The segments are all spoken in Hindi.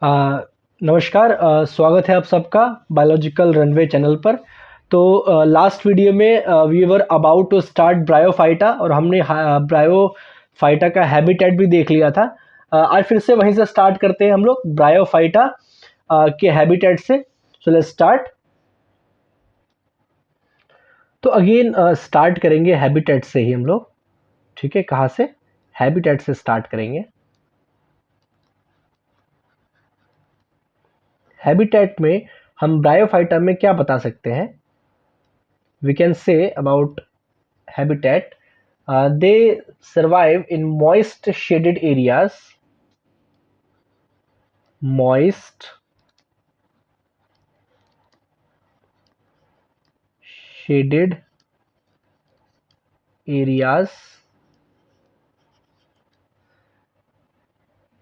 अ, नमस्कार। स्वागत है आप सबका बायोलॉजिकल रनवे चैनल पर। तो लास्ट वीडियो में we were about to start bryophyta और हमने ब्रायोफाइटा का हैबिटेट भी देख लिया था। आज फिर से वहीं से स्टार्ट करते हैं हम लोग ब्रायोफाइटा के हैबिटेट से। So let's start. तो अगेन स्टार्ट करेंगे हैबिटेट से ही हम लोग। ठीक है, कहाँ से? हैबिटेट से स्टार्ट करेंगे। हैबिटेट में हम ब्रायोफाइटा में क्या बता सकते हैं? We can say about habitat, they survive in moist shaded areas. Moist shaded areas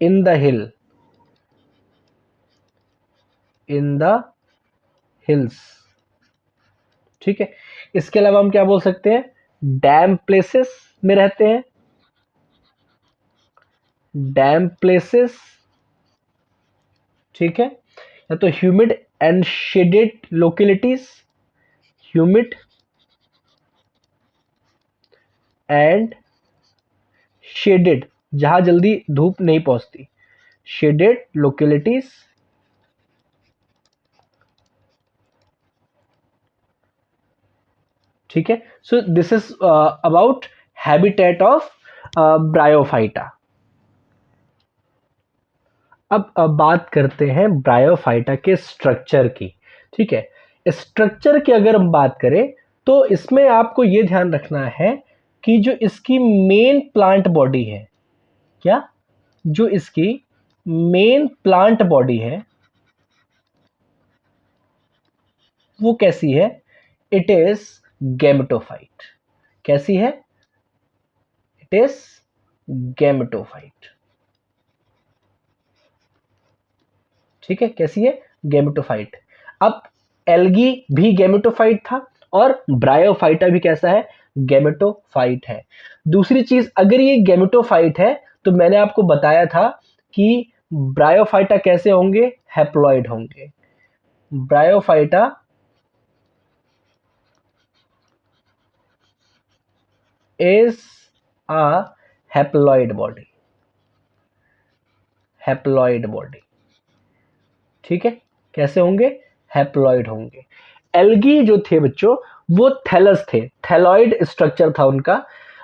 in the hills. ठीक है, इसके अलावा हम क्या बोल सकते हैं? डैम प्लेसेस में रहते हैं। डैम प्लेसेस, ठीक है, या तो humid and shaded localities. Humid and shaded, जहां जल्दी धूप नहीं पहुंचती। Shaded localities. ठीक है, so this is about habitat of bryophyta. अब बात करते हैं ब्रायोफाइटा के स्ट्रक्चर की। ठीक है, स्ट्रक्चर की अगर हम बात करें तो इसमें आपको ये ध्यान रखना है कि जो इसकी मेन प्लांट बॉडी है, क्या जो इसकी मेन प्लांट बॉडी है वो कैसी है? It is gametophyte. कैसी है? It is gametophyte. ठीक है, कैसी है? गैमेटोफाइट। अब एल्गी भी गैमेटोफाइट था और ब्रायोफाइटा भी कैसा है? गैमेटोफाइट है। दूसरी चीज, अगर ये गैमेटोफाइट है तो मैंने आपको बताया था कि ब्रायोफाइटा कैसे होंगे? हैप्लॉइड होंगे। Bryophyta is a haploid body. Haploid body, ठीक है, कैसे होंगे? हैप्लॉइड होंगे। एल्गी जो थे बच्चों वो थैलस थे, थैलॉइड स्ट्रक्चर था उनका।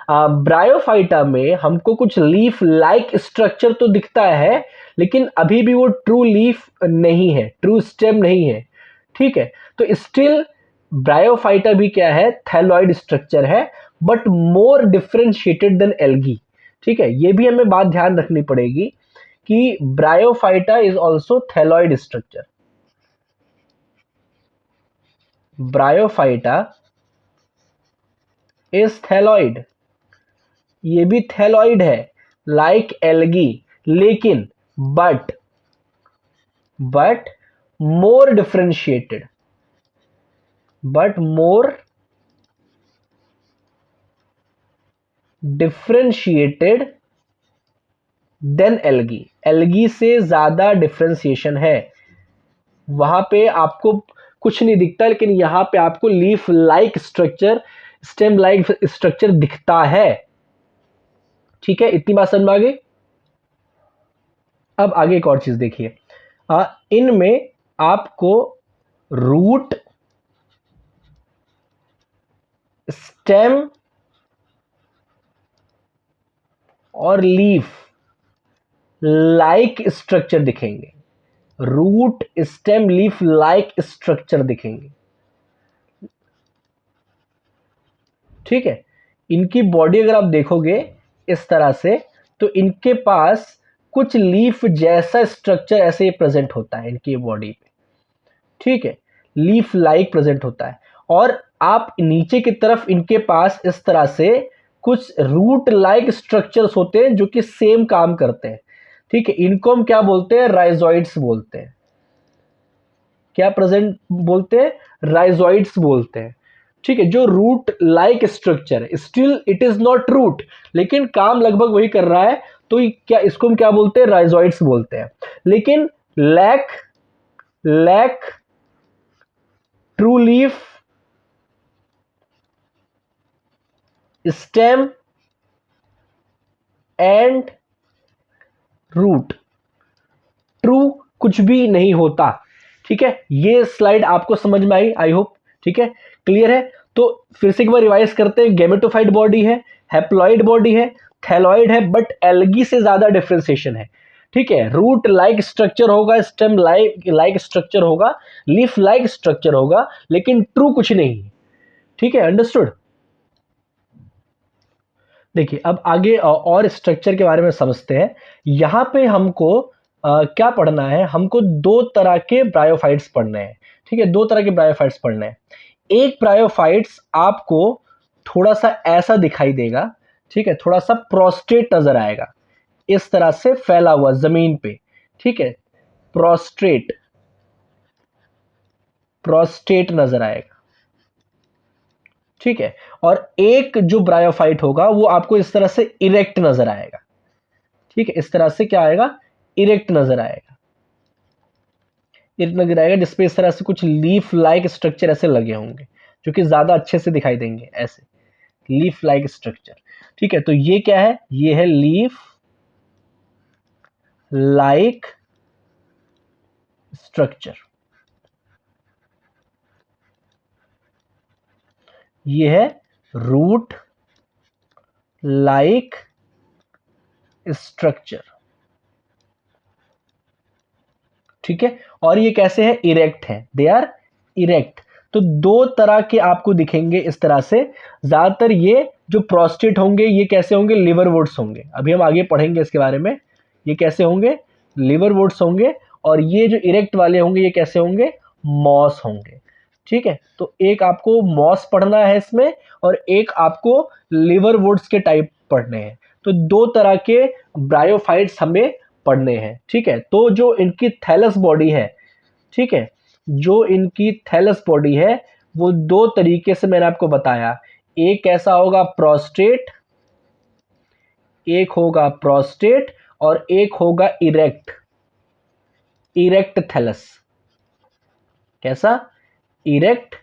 ब्रायोफाइटा में हमको कुछ लीफ लाइक स्ट्रक्चर तो दिखता है, लेकिन अभी भी वो ट्रू लीफ नहीं है, ट्रू स्टेम नहीं है। ठीक है, तो स्टिल ब्रायोफाइटा भी क्या है? थैलॉइड स्ट्रक्चर है, but more differentiated than algae. ठीक है, ये भी हमें बात ध्यान रखनी पड़ेगी कि bryophyta is also thalloid structure. Bryophyta is thalloid, ये भी थैलॉइड है लाइक एल्गी, लेकिन but more differentiated, but more differentiated than algae. Algae से ज्यादा डिफरेंशिएशन है। वहां पे आपको कुछ नहीं दिखता, लेकिन यहां पे आपको leaf like structure, stem like structure दिखता है। ठीक है, इतनी बात समझ में आ गई। अब आगे एक और चीज देखिए, इनमें आपको रूट, स्टेम और लीफ लाइक स्ट्रक्चर दिखेंगे। Root, stem, leaf like structure दिखेंगे। ठीक है, इनकी बॉडी अगर आप देखोगे इस तरह से, तो इनके पास कुछ लीफ जैसा स्ट्रक्चर ऐसे प्रेजेंट होता है इनकी बॉडी पे। ठीक है, लीफ लाइक प्रेजेंट होता है। और आप नीचे की तरफ इनके पास इस तरह से कुछ रूट लाइक स्ट्रक्चर्स होते हैं जो कि सेम काम करते हैं। ठीक है, इनको हम क्या बोलते हैं? राइजोइड्स बोलते हैं। क्या प्रेजेंट बोलते हैं? राइजोइड्स बोलते हैं। ठीक है, जो रूट लाइक स्ट्रक्चर है, still it is not root, लेकिन काम लगभग वही कर रहा है, तो क्या इसको हम क्या बोलते हैं? राइजोइड्स बोलते हैं। लेकिन lack lack true leaf, stem and root. True कुछ भी नहीं होता। ठीक है, ये स्लाइड आपको समझ में आई, आई होप। ठीक है, क्लियर है। तो फिर से एक बार रिवाइज करते हैं। गेमेटोफाइट बॉडी है, हैप्लॉइड बॉडी है, थैलॉइड है, बट एल्गी से ज्यादा डिफरेंशिएशन है। ठीक है, रूट लाइक स्ट्रक्चर होगा, स्टेम लाइक स्ट्रक्चर होगा, लीफ लाइक स्ट्रक्चर होगा, लेकिन ट्रू कुछ नहीं है। ठीक है, अंडरस्टूड। देखिए अब आगे और स्ट्रक्चर के बारे में समझते हैं। यहाँ पे हमको क्या पढ़ना है, हमको दो तरह के ब्रायोफाइट्स पढ़ने हैं। ठीक है, दो तरह के ब्रायोफाइट्स पढ़ने हैं। एक ब्रायोफाइट्स आपको थोड़ा सा ऐसा दिखाई देगा। ठीक है, थोड़ा सा प्रोस्ट्रेट नजर आएगा, इस तरह से फैला हुआ जमीन पे। ठीक है, प्रोस्ट्रेट प्रोस्ट्रेट नजर आएगा। ठीक है, और एक जो ब्रायोफाइट होगा वो आपको इस तरह से इरेक्ट नजर आएगा। ठीक है, इस तरह से क्या आएगा, इरेक्ट नजर आएगा। इरेक्ट नजर आएगा जिसपे इस तरह से कुछ लीफ लाइक स्ट्रक्चर ऐसे लगे होंगे, जो कि ज्यादा अच्छे से दिखाई देंगे ऐसे, लीफ लाइक स्ट्रक्चर। ठीक है, तो ये क्या है, ये है लीफ लाइक स्ट्रक्चर। ये है रूट लाइक स्ट्रक्चर। ठीक है, और ये कैसे है, इरेक्ट है, दे आर इरेक्ट। तो दो तरह के आपको दिखेंगे इस तरह से। ज्यादातर ये जो प्रोस्टेट होंगे ये कैसे होंगे, लिवर वुड्स होंगे। अभी हम आगे पढ़ेंगे इसके बारे में। ये कैसे होंगे, लिवर वुड्स होंगे। और ये जो इरेक्ट वाले होंगे ये कैसे होंगे, मॉस होंगे। ठीक है, तो एक आपको मॉस पढ़ना है इसमें, और एक आपको लिवर वुड्स के टाइप पढ़ने हैं। तो दो तरह के ब्रायोफाइट्स हमें पढ़ने हैं। ठीक है, तो जो इनकी थैलस बॉडी है, ठीक है, जो इनकी थैलस बॉडी है वो दो तरीके से मैंने आपको बताया। एक कैसा होगा, प्रोस्टेट, एक होगा प्रोस्टेट, और एक होगा इरेक्ट, इरेक्ट थैलस। कैसा, इरेक्ट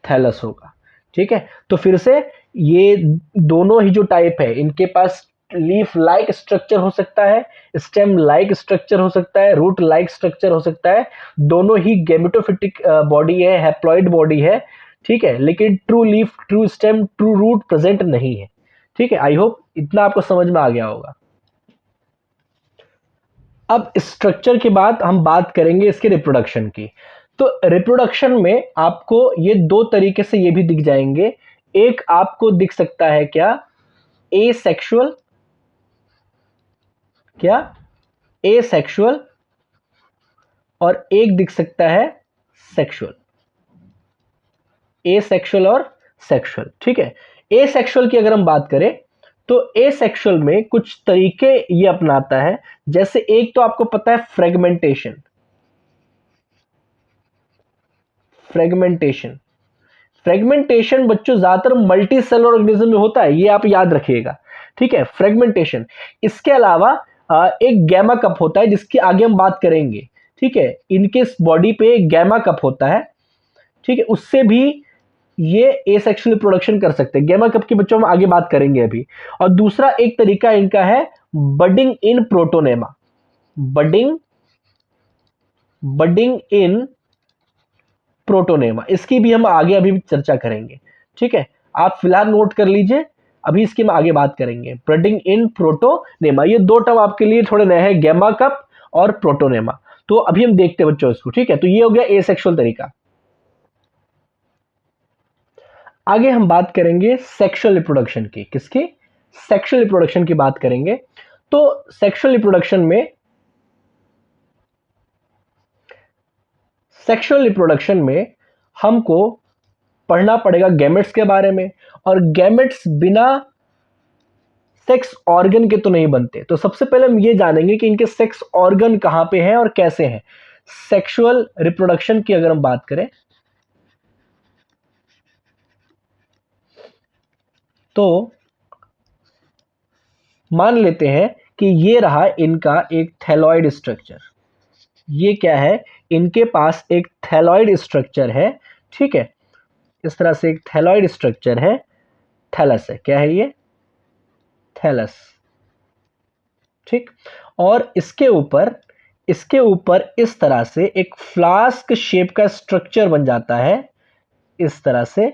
थैलस होगा। ठीक है, तो फिर से ये दोनों ही जो टाइप है इनके पास लीफ लाइक स्ट्रक्चर हो सकता है, स्टेम लाइक स्ट्रक्चर हो सकता है, रूट लाइक स्ट्रक्चर हो सकता है। दोनों ही गेमेटोफिटिक बॉडी है, हैप्लॉइड बॉडी है। ठीक है, लेकिन true leaf, true stem, true root present नहीं है। ठीक है, आई होप इतना आपको समझ में आ गया होगा। अब स्ट्रक्चर के बाद हम बात करेंगे इसके रिप्रोडक्शन की। तो रिप्रोडक्शन में आपको ये दो तरीके से ये भी दिख जाएंगे। एक आपको दिख सकता है क्या, ए सेक्सुअल, क्या, ए सेक्सुअल, और एक दिख सकता है सेक्सुअल, ए सेक्सुअल और सेक्सुअल। ठीक है, ए सेक्सुअल की अगर हम बात करें तो ए सेक्सुअल में कुछ तरीके ये अपनाता है। जैसे एक तो आपको पता है फ्रेगमेंटेशन, फ्रेगमेंटेशन फ्रेगमेंटेशन बच्चों ज्यादातर मल्टी सेलुलर ऑर्गेनिज्म में होता है, ये आप याद रखिएगा। ठीक है, फ्रेगमेंटेशन। इसके अलावा एक गैमा कप होता है जिसकी आगे हम बात करेंगे। ठीक है, इनके बॉडी पे एक गैमा कप होता है। ठीक है, उससे भी ये एसेक्सुअल प्रोडक्शन कर सकते हैं। गैमा कप के बच्चों हम आगे बात करेंगे अभी। और दूसरा एक तरीका इनका है बडिंग इन प्रोटोनेमा, बडिंग बडिंग इन प्रोटोनेमा। इसकी भी हम आगे अभी चर्चा करेंगे। ठीक है, आप फिलहाल नोट कर लीजिए, अभी इसकी हम आगे बात करेंगे। ब्रीडिंग इन प्रोटोनेमा, ये दो टर्म आपके लिए थोड़े नए हैं, गैमा कप और प्रोटोनेमा। तो अभी हम देखते हैं बच्चों इसको। ठीक है, तो ये हो गया एसेक्सुअल तरीका। आगे हम बात करेंगे सेक्सुअल रिप्रोडक्शन की। किसकी, सेक्सुअल रिप्रोडक्शन की बात करेंगे। तो सेक्सुअल रिप्रोडक्शन में, सेक्सुअल रिप्रोडक्शन में हमको पढ़ना पड़ेगा गैमेट्स के बारे में। और गैमेट्स बिना सेक्स ऑर्गन के तो नहीं बनते। तो सबसे पहले हम ये जानेंगे कि इनके सेक्स ऑर्गन कहां पे हैं और कैसे हैं। सेक्सुअल रिप्रोडक्शन की अगर हम बात करें तो मान लेते हैं कि ये रहा इनका एक थैलॉइड स्ट्रक्चर। ये क्या है, इनके पास एक थैलॉइड स्ट्रक्चर है, ठीक है, इस तरह से एक थैलॉइड स्ट्रक्चर है, थैलस है, क्या है ये, थैलस, ठीक। और इसके ऊपर इस तरह से एक फ्लास्क शेप का स्ट्रक्चर बन जाता है, इस तरह से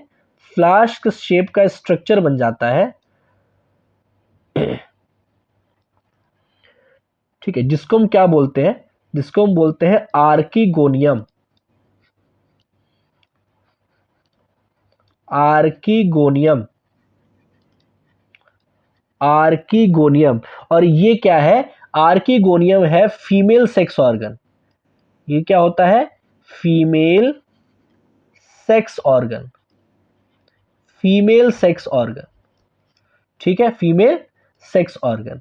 फ्लास्क शेप का स्ट्रक्चर बन जाता है, ठीक है, जिसको हम क्या बोलते हैं, जिसको हम बोलते हैं आर्कीगोनियम, आर्कीगोनियम, आर्कीगोनियम। और ये क्या है, आर्कीगोनियम है फीमेल सेक्स ऑर्गन, ये क्या होता है, female sex organ, female sex organ, ठीक है, फीमेल सेक्स ऑर्गन।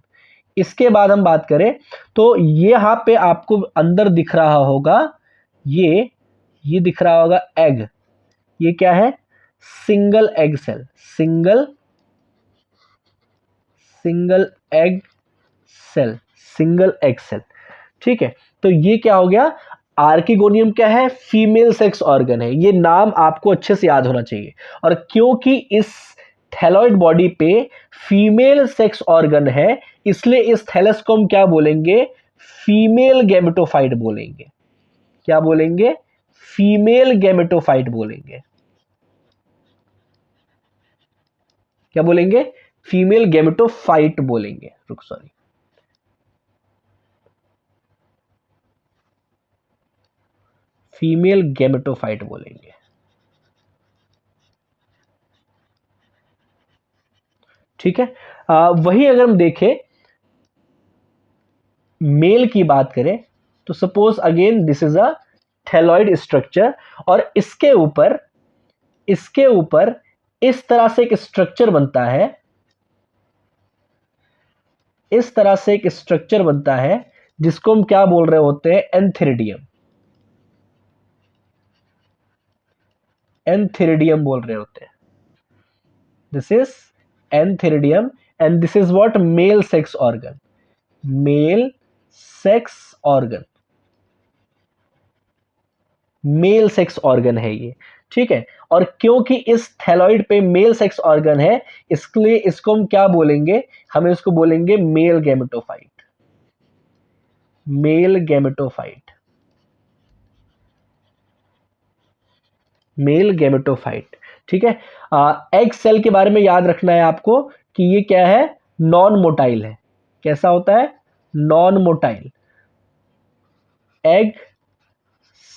इसके बाद हम बात करें तो यहाँ पे आपको अंदर दिख रहा होगा, ये दिख रहा होगा एग, ये क्या है, single egg cell, single single egg cell, single egg cell, ठीक है। तो ये क्या हो गया, आर्किगोनियम क्या है, फीमेल सेक्स ऑर्गन है, ये नाम आपको अच्छे से याद होना चाहिए। और क्योंकि इस थैलॉइड बॉडी पे फीमेल सेक्स ऑर्गन है, इसलिए इस थैलस को हम क्या बोलेंगे, फीमेल गैमेटोफाइट बोलेंगे, क्या बोलेंगे, फीमेल गैमेटोफाइट बोलेंगे, क्या बोलेंगे, फीमेल गैमेटोफाइट बोलेंगे, रुक सॉरी, फीमेल गैमेटोफाइट बोलेंगे, ठीक है। वही अगर हम देखें मेल की बात करें तो suppose again this is a thalloid structure, और इसके ऊपर इस तरह से एक स्ट्रक्चर बनता है, इस तरह से एक स्ट्रक्चर बनता है, जिसको हम क्या बोल रहे होते हैं, एंथेरिडियम, एंथेरिडियम बोल रहे होते हैं, this is antheridium, and this is what, male sex organ, male sex organ, male sex organ है ये, ठीक है। और क्योंकि इस थैलॉइड पे मेल सेक्स ऑर्गन है, इसलिए इसको हम क्या बोलेंगे, हम इसको बोलेंगे male gametophyte, male gametophyte, male gametophyte, ठीक है। एग सेल के बारे में याद रखना है आपको कि ये क्या है, नॉन मोटाइल है, कैसा होता है, non motile, egg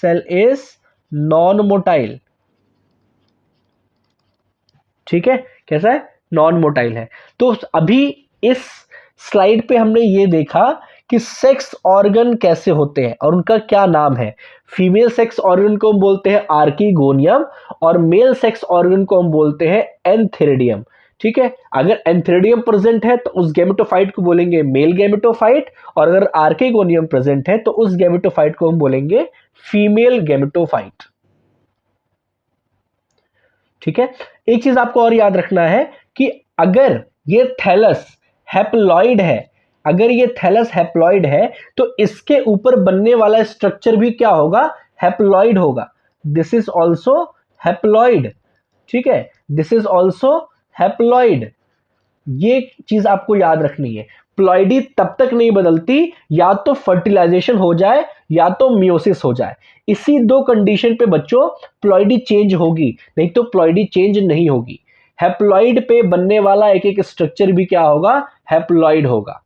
cell is non motile, ठीक है, कैसा है, नॉन मोटाइल है। तो अभी इस स्लाइड पे हमने ये देखा कि सेक्स ऑर्गन कैसे होते हैं और उनका क्या नाम है। फीमेल सेक्स ऑर्गन को हम बोलते हैं आर्कीगोनियम, और मेल सेक्स ऑर्गन को हम बोलते हैं एंथेरिडियम, ठीक है। अगर एंथेरिडियम प्रेजेंट है तो उस गैमेटोफाइट को बोलेंगे मेल गैमेटोफाइट, और अगर आर्कीगोनियम प्रेजेंट है तो उस गैमेटोफाइट को हम बोलेंगे फीमेल गैमेटोफाइट, ठीक है। एक चीज आपको और याद रखना है कि अगर ये थैलस हैप्लॉइड है, अगर ये थैलस हैप्लॉइड है तो इसके ऊपर बनने वाला स्ट्रक्चर भी क्या होगा, हैप्लॉइड होगा, दिस इज ऑल्सो हैप्लॉइड, ठीक है, दिस इज ऑल्सो हैप्लॉइड। ये चीज आपको याद रखनी है, प्लॉइडी तब तक नहीं बदलती या तो फर्टिलाइजेशन हो जाए या तो मियोसिस हो जाए, इसी दो कंडीशन पे बच्चों प्लॉइडी चेंज होगी, नहीं तो प्लॉइडी चेंज नहीं होगी। हैप्लॉइड पे बनने वाला एक एक स्ट्रक्चर भी क्या होगा, हैप्लॉइड होगा।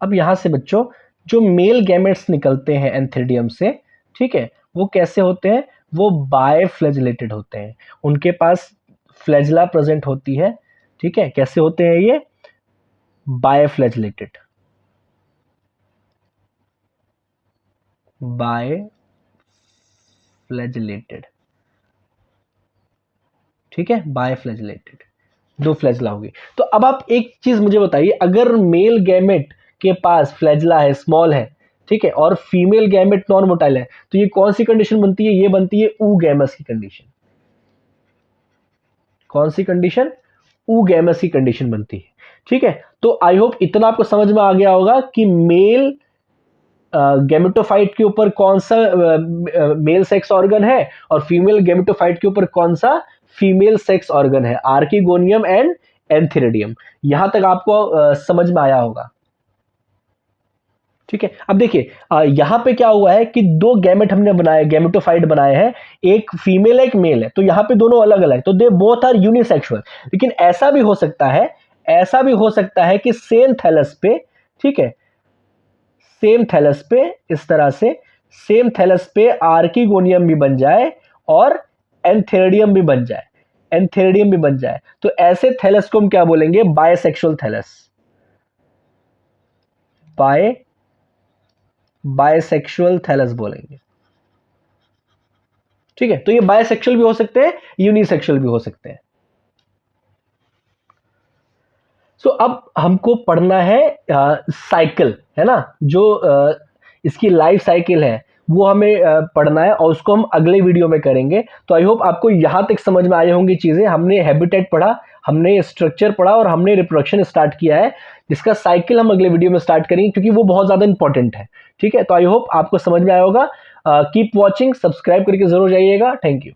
अब यहां से बच्चों जो मेल गैमेट्स निकलते हैं एंथेरिडियम से, ठीक है, वो कैसे होते हैं, वो बायफ्लैजिलेटेड होते हैं, उनके पास फ्लैजिला प्रेजेंट होती है, ठीक है, कैसे होते हैं ये, बायफ्लैजिलेटेड, बायफ्लैजिलेटेड, ठीक है, बायफ्लैजिलेटेड, दो फ्लैजिला होगी। तो अब आप एक चीज मुझे बताइए, अगर मेल गैमेट के पास फ्लैजिला है, स्मॉल है, ठीक है, और फीमेल गैमेट नॉन मोटाइल है, तो ये कौन सी कंडीशन बनती है, ये बनती है ऊगैमस की कंडीशन, कौन सी कंडीशन, ऊगैमस की कंडीशन बनती है, ठीक है। तो आई होप इतना आपको समझ में आ गया होगा कि मेल गैमेटोफाइट के ऊपर कौन सा मेल सेक्स ऑर्गन है और फीमेल गैमेटोफाइट के ऊपर कौन सा फीमेल सेक्स ऑर्गन है, आर्किगोनियम एंड एंथेरिडियम। यहां तक आपको समझ में आया होगा। ठीक है, अब देखिए यहां पे क्या हुआ है कि दो गैमेट हमने बनाए, गैमेटोफाइट बनाए हैं, एक फीमेल एक मेल है, तो यहां पे दोनों अलग अलग, तो दे बोथ आर यूनिसेक्सुअल। लेकिन ऐसा भी हो सकता है, ऐसा भी हो सकता है कि सेम थैलस पे, ठीक है, सेम थैलस पे इस तरह से, सेम थैलस पे आर्किगोनियम भी बन जाए और एंथेरिडियम भी बन जाए, एंथेरिडियम भी बन जाए, तो ऐसे थैलस को हम क्या बोलेंगे, बायसेक्सुअल थैलस, बायसेक्सुअल थैलस बोलेंगे। ठीक है, तो ये बायसेक्सुअल भी हो सकते हैं, यूनिसेक्सुअल भी हो सकते हैं। सो अब हमको पढ़ना है साइकिल, है ना, जो इसकी लाइफ साइकिल है वो हमें पढ़ना है और उसको हम अगले वीडियो में करेंगे। तो आई होप आपको यहां तक समझ में आई होंगी चीजें। हमने हैबिटेट पढ़ा, हमने स्ट्रक्चर पढ़ा और हमने रिप्रोडक्शन स्टार्ट किया है, जिसका साइकिल हम अगले वीडियो में स्टार्ट करेंगे क्योंकि वो बहुत ज्यादा इंपॉर्टेंट है। ठीक है, तो आई होप आपको समझ में आया होगा। कीप वॉचिंग, सब्सक्राइब करके जरूर जाइएगा। Thank you.